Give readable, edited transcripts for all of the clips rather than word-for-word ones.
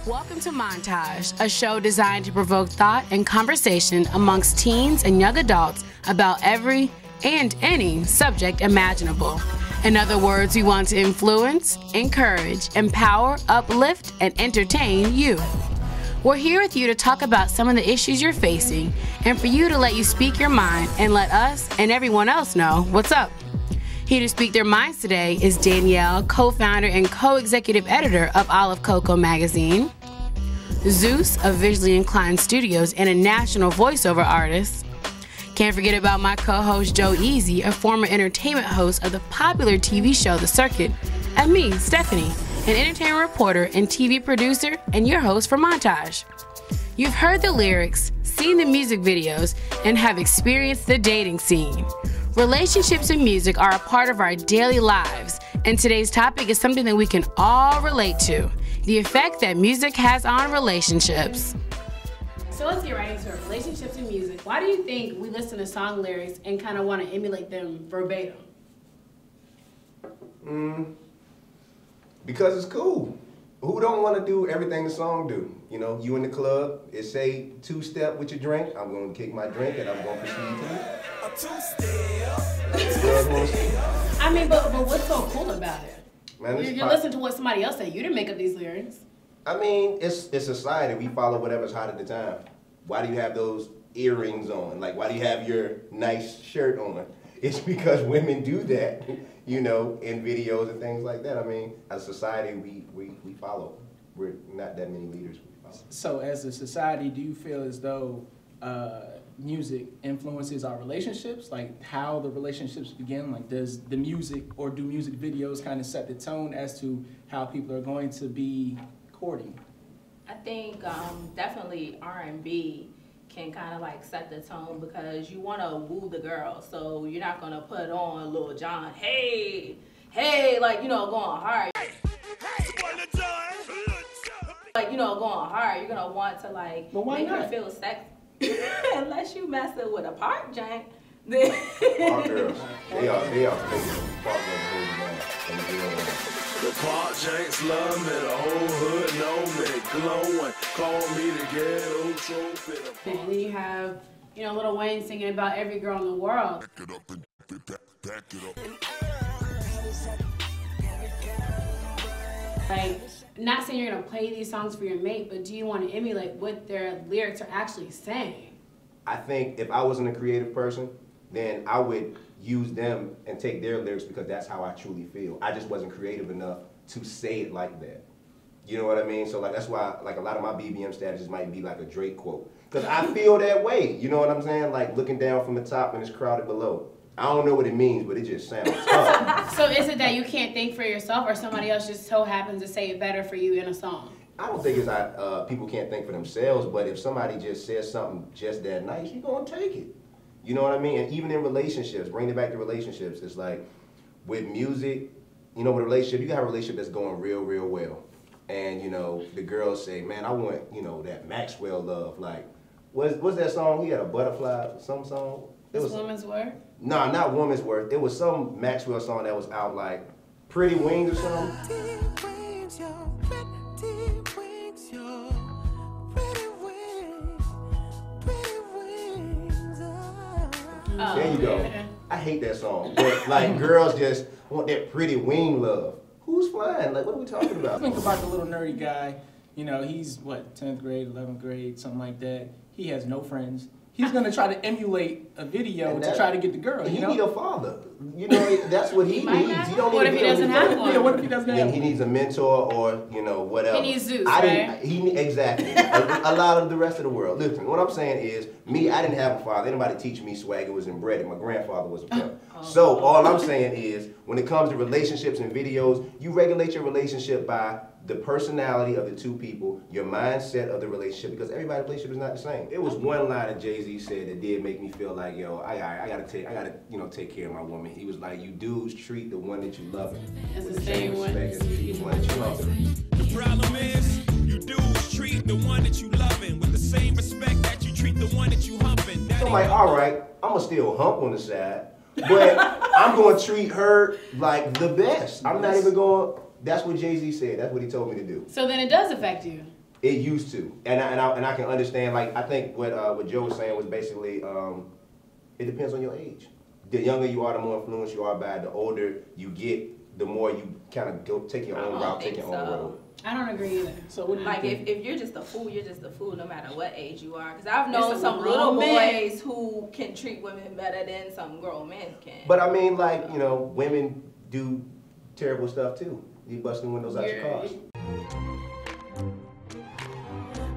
Welcome to Montage, a show designed to provoke thought and conversation amongst teens and young adults about every and any subject imaginable. In other words, we want to influence, encourage, empower, uplift, and entertain you. We're here with you to talk about some of the issues you're facing and for you to let you speak your mind and let us and everyone else know what's up. Here to speak their minds today is Danielle, co-founder and co-executive editor of Olive Coco magazine, Zeus of Visually Inclined Studios and a national voiceover artist. Can't forget about my co-host Joe Easy, a former entertainment host of the popular TV show The Circuit, and me, Stephanie, an entertainment reporter and TV producer and your host for Montage. You've heard the lyrics, seen the music videos, and have experienced the dating scene. Relationships and music are a part of our daily lives, and today's topic is something that we can all relate to, the effect that music has on relationships. So let's get right into it. Relationships and music. Why do you think we listen to song lyrics and kind of want to emulate them verbatim? Because it's cool. Who don't want to do everything the song do? You know, you in the club, it say two-step with your drink. I'm going to kick my drink and I'm going to proceed to it. I mean, but what's so cool about it? Man, you're listening to what somebody else said. You didn't make up these lyrics. I mean, it's society. We follow whatever's hot at the time. Why do you have those earrings on? Like, why do you have your nice shirt on? It's because women do that, you know, in videos and things like that. I mean, as a society, we follow. We're not that many leaders we follow. So as a society, do you feel as though music influences our relationships? Like how the relationships begin? Like does the music or do music videos kind of set the tone as to how people are going to be courting? I think definitely R&B can kind of like set the tone because you want to woo the girl, so you're not gonna put on Lil Jon, hey, like, you know, going hard. Like, you know, going hard. You're gonna want to like make her feel sexy. Unless you messing with a park jank, then Our girls, they are taking part of the park janks love me, the whole hood know me, glowing, call me the ghetto trophy. And then you have, you know, Lil Wayne singing about every girl in the world. Back it up and back it up. Like, not saying you're gonna play these songs for your mate, but do you want to emulate what their lyrics are actually saying? I think if I wasn't a creative person, then I would use them and take their lyrics because that's how I truly feel. I just wasn't creative enough to say it like that. You know what I mean? So like that's why like a lot of my BBM statuses might be like a Drake quote. Because I feel that way. You know what I'm saying? Like looking down from the top and it's crowded below. I don't know what it means, but it just sounds tough. So is it that you can't think for yourself or somebody else just so happens to say it better for you in a song? I don't think it's people can't think for themselves, but if somebody just says something just that nice, you're going to take it. You know what I mean? And even in relationships, bringing it back to relationships, it's like with music, you know, with a relationship, you got a relationship that's going real, real well. And, you know, the girls say, man, I want, you know, that Maxwell love. Like, what's that song? He had a butterfly, some song. It was Woman's Worth? No, not Woman's Worth. It was some Maxwell song that was out, like Pretty Wings or something. There you go. I hate that song. But like girls just want that pretty wing love. Who's flying? Like what are we talking about? Think about the little nerdy guy. You know, he's what, 10th grade, 11th grade, something like that. He has no friends. He's gonna try to emulate a video to try to get the girl. He you know? need a father. You know, that's what he needs. He don't what if he doesn't have one? Yeah, what if he doesn't have one? He needs a mentor or, you know, whatever. He needs Zeus, right? Exactly. a lot of the rest of the world. Listen, what I'm saying is, me, I didn't have a father. Anybody teach me swagger was inbred. My grandfather was a pimp. So all I'm saying is, when it comes to relationships and videos, you regulate your relationship by the personality of the two people, your mindset of the relationship, because everybody's relationship is not the same. It was one line that Jay-Z said that did make me feel like, yo, I gotta you know, take care of my woman. He was like, you dudes treat the one that you love It's with the same one. respect as you treat the one that you love. The problem is, you dudes treat the one that you loving with the same respect that you treat the one that you humping. So I'm like, all right, I'm gonna still hump on the side, but I'm gonna treat her like the best. I'm not even going. That's what Jay-Z said. That's what he told me to do. So then it does affect you. It used to, and I can understand. Like I think what Joe was saying was basically, it depends on your age. The younger you are, the more influenced you are by it. The older you get, the more you kind of go take your own route, take your own road. I don't agree either. So what do you Like think? if you're just a fool, you're just a fool no matter what age you are. Because I've known some little boys who can treat women better than some grown men can. But I mean, like, you know, women do terrible stuff too. You busting windows out your cars.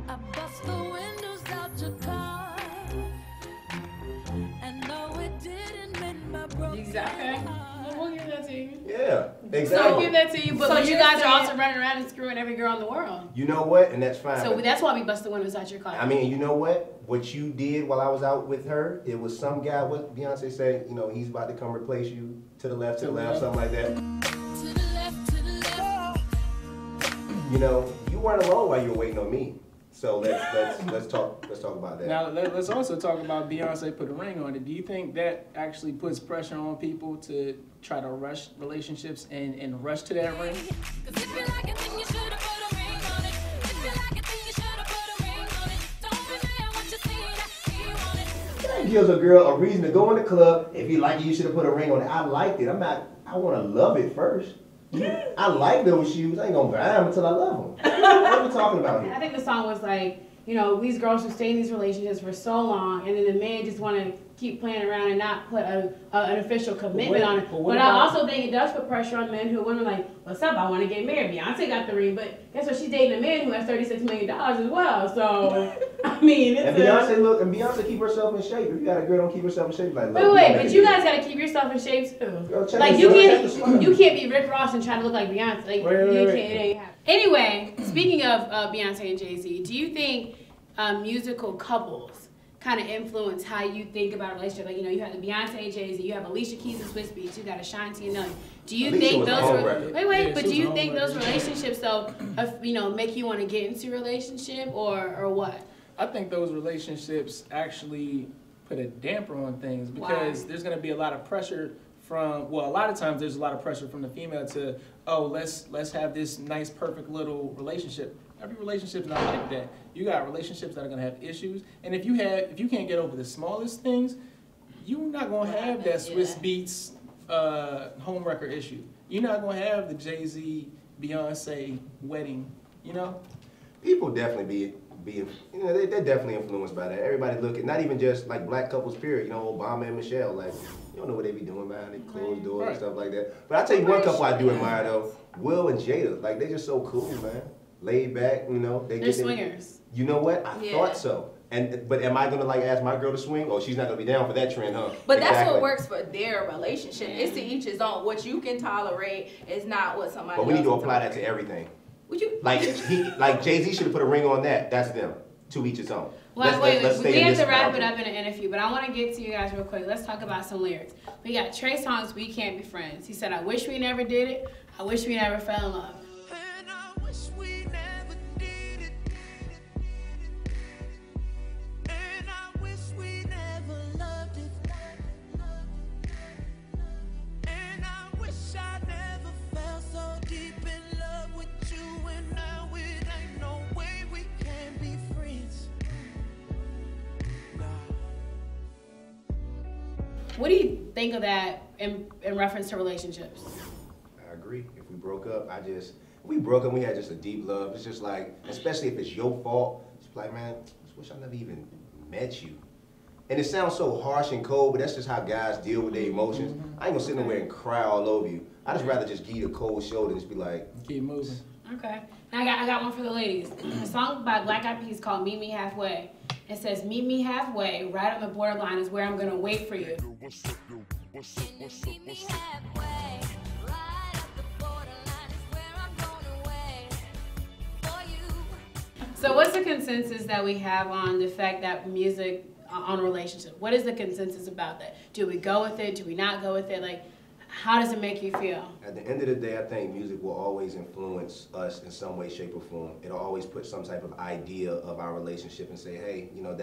I bust the windows out your car, and no, it didn't mend my broken Exactly. heart. We'll give that to you. Yeah, So exactly. give that to you, but, So but you you're guys are saying- also running around and screwing every girl in the world. You know what? And that's fine. So but- that's why we bust the windows out your car. I mean, you know what? What you did while I was out with her, it was some guy, what Beyonce said, you know, he's about to come replace you to the left, something like that. To the left, to the left. You know, you weren't alone while you were waiting on me. So let's talk about that. Now let's also talk about Beyonce put a ring on it. Do you think that actually puts pressure on people to try to rush relationships and rush to that ring? 'Cause if you like it, then you should've put a ring on it. If you like it, then you should've put a ring on it. Don't deny what you see, that you want it. That gives a girl a reason to go in the club. If you like it, you should have put a ring on it. I liked it. I want to love it first. I like those shoes. I ain't gonna buy them until I love them. What are we talking about I here? think the song was like, you know, these girls who stay in these relationships for so long, and then the men just want to keep playing around and not put an official commitment on it. But I also think it does put pressure on men who are women like, what's up? I want to get married. Beyonce got the ring, but guess what? She's dating a man who has $36 million as well. So, I mean, it's And Beyonce keep herself in shape. If you got a girl don't keep herself in shape, like Wait, but you guys gotta keep yourself in shape too. Girl, check Like the you slut, can't, check the slut. you can't be Rick Ross and try to look like Beyonce. Like Wait. you can't. It ain't happening. Anyway, speaking of Beyonce and Jay-Z, do you think musical couples kind of influence how you think about a relationship? Like, you know, you have the Beyonce and Jay-Z, you have Alicia Keys and Swiss Beats, you got Ashanti and Nelly. Do you Alicia think was a those home record. Yeah, but she do you was a think home those record. relationships though, you know, make you want to get into a relationship or what? I think those relationships actually put a damper on things because Why? there's going to be a lot of pressure from, well, a lot of times there's a lot of pressure from the female to, oh, let's have this nice, perfect little relationship. Every relationship's not like that. You got relationships that are going to have issues, and if you can't get over the smallest things, you're not going to have that Swiss Beats home record issue. You're not going to have the Jay-Z Beyonce wedding, you know? People definitely you know, they're definitely influenced by that. Everybody look at, not even just like black couples, period. You know, Obama and Michelle, like, you don't know what they be doing behind the closed doors and stuff like that. But I tell you one couple I do admire though, Will and Jada. Like, they just so cool, man. Laid back, you know. They're swingers. You know what? I Yeah. thought so. But am I gonna like ask my girl to swing? Oh, she's not gonna be down for that trend, huh? But that's Exactly. what works for their relationship. It's to each his own. What you can tolerate is not what somebody But we need to else apply can that to everything. Would you? Like Jay-Z should have put a ring on that. That's them. To each its own. Well, Let's stay we in have this to wrap it album. up in an interview, but I want to get to you guys real quick. Let's talk about some lyrics. We got Trey Songz, We Can't Be Friends. He said, I wish we never did it. I wish we never fell in love. And I wish we never did it. And I wish we never loved it. And I wish I never fell so deep in love with you. And now it ain't no way we can be friends. What do you think of that in reference to relationships? I agree. If we broke up, we broke up, we had just a deep love. It's just like, especially if it's your fault, it's like, man, I just wish I never even met you. And it sounds so harsh and cold, but that's just how guys deal with their emotions. I ain't gonna sit nowhere and cry all over you. I just rather just give you a cold shoulder and just be like, Keep moving. Okay. Now I got one for the ladies. A song by Black Eyed Peas called Meet Me Halfway. It says, meet me halfway, right on the borderline is where I'm gonna wait for you. Meet me halfway, right at the borderline is where I'm gonna wait for you. So what's the consensus that we have on the fact that music on a relationship? What is the consensus about that? Do we go with it? Do we not go with it? Like, how does it make you feel? at the end of the day, I think music will always influence us in some way, shape, or form. It'll always put some type of idea of our relationship and say, hey, you know,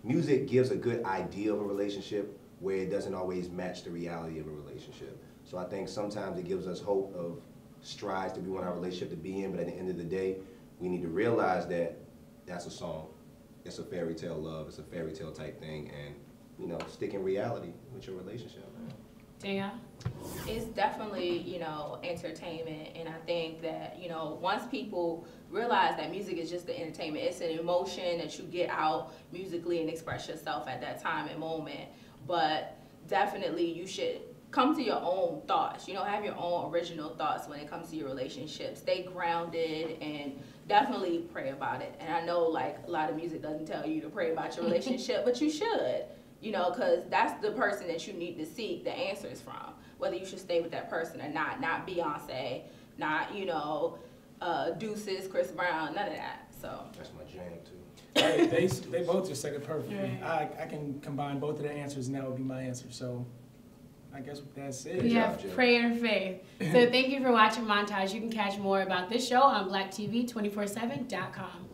music gives a good idea of a relationship where it doesn't always match the reality of a relationship. So I think sometimes it gives us hope of strides that we want our relationship to be in, but at the end of the day, we need to realize that that's a song. It's a fairy tale love. It's a fairy tale type thing, and you know, stick in reality with your relationship, man. Danielle? It's definitely, you know, entertainment, and I think that, you know, once people realize that music is just the entertainment, it's an emotion that you get out musically and express yourself at that time and moment, but definitely you should come to your own thoughts, you know, have your own original thoughts when it comes to your relationship. Stay grounded and definitely pray about it. And I know, like, a lot of music doesn't tell you to pray about your relationship, but you should. You know, because that's the person that you need to seek the answers from, whether you should stay with that person or not. Not Beyonce, not, you know, Deuces, Chris Brown, none of that. So That's my jam too. They both just said it perfectly. I can combine both of their answers, and that would be my answer. So I guess that's it. We have Jay. prayer and faith. So thank you for watching Montage. You can catch more about this show on blacktv247.com.